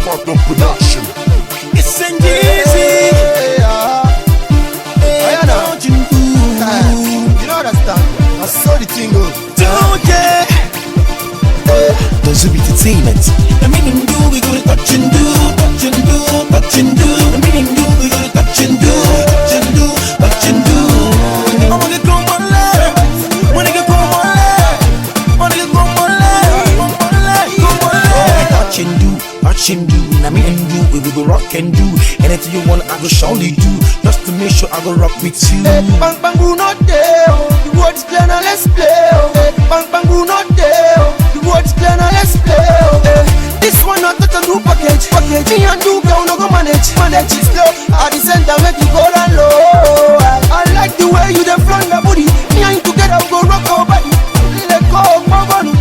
Phantom Production. It's easy. Don't you know understand? I saw the thing go. Don't care. The Zubi Entertainment. The meaning do, we gonna touch and do, touch and do, touch and do. The meaning do, we gonna touch and do, touch and do, touch and do. I wanna go my life, wanna go my life, wanna go my life, go my life, go my life. Touch and do, touch and do. Now me and you, we go rock and do. Anything you want, I go surely do. Just to make sure I go rock with you. Hey, bang bang who not there? The words clear now, let's play. Hey, bang bang who not there? The words clear now, let's play. Hey, this one not touch and do package. Me and you girl no go manage it slow. At the center make you go down low. I like the way you dey flaunt your booty. Me and you together we go rock our body. Let go, gbọgbọnu.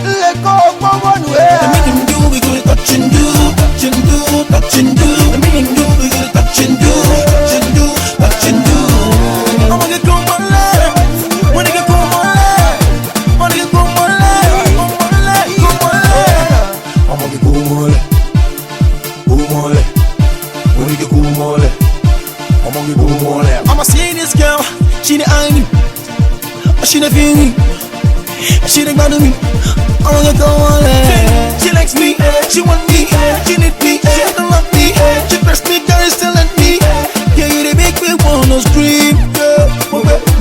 Let go, gbọgbọnu. The meaning do, we gonna touch and do, touch and do, touch and do. The meaning do, we gonna touch and do, touch and do, touch and do. I wanna go my life, wanna go my life, wanna go my life, go my life, go my life. I'm gonna go mole, when you go mole, I'm gonna go mole. I'ma see this girl, she the eye me, she the feel me, she the bother me. I wanna go all in. She likes me, she want me, she need me, she don't love me, she press me, girl is still at me. Yeah, you they make me wanna scream, yeah,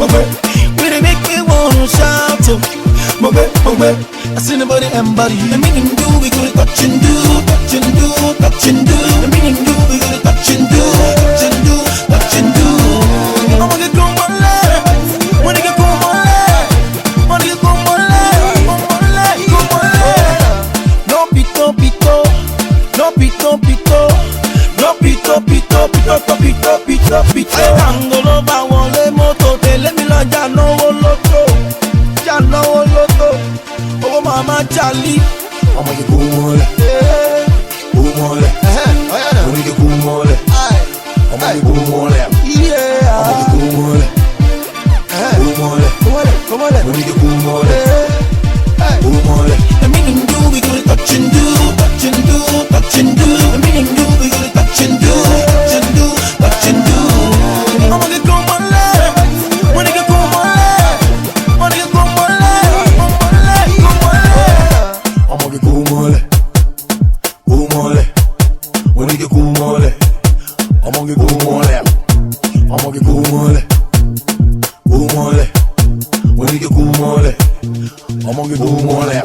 my baby. You they make me wanna shout, my baby. I see nobody and body. The meaning do, we gonna touch and do, touch and do, touch and do. The meaning do, we gonna touch and do, touch and do, touch and do. I wanna go my life, wanna go my life, wanna go my life, go my life, go my life. No pito, pito, no pito, pito, no pito, pito, pito, pito, pito, pito. Angolo ba wọlé moto, tẹ̀lé mi lọ jà náwó lóto, jà náwó lóto. Oh mama Charlie, I'm gonna go mole, when you go mole, I'm gonna go mole. Yeah. I'm gonna go mole, Come on, when you go mole, the meaning do, we gonna touch and do, touch and do, touch and do. The meaning do, we gonna touch and do, touch and do, touch and do. I wanna go my life, wanna go my life, wanna go my life, go my life, go my life. I'm gonna go mole, when you go mole, I'm gonna go mole, I'm gonna go mole, when you go mole, I'm gonna go mole.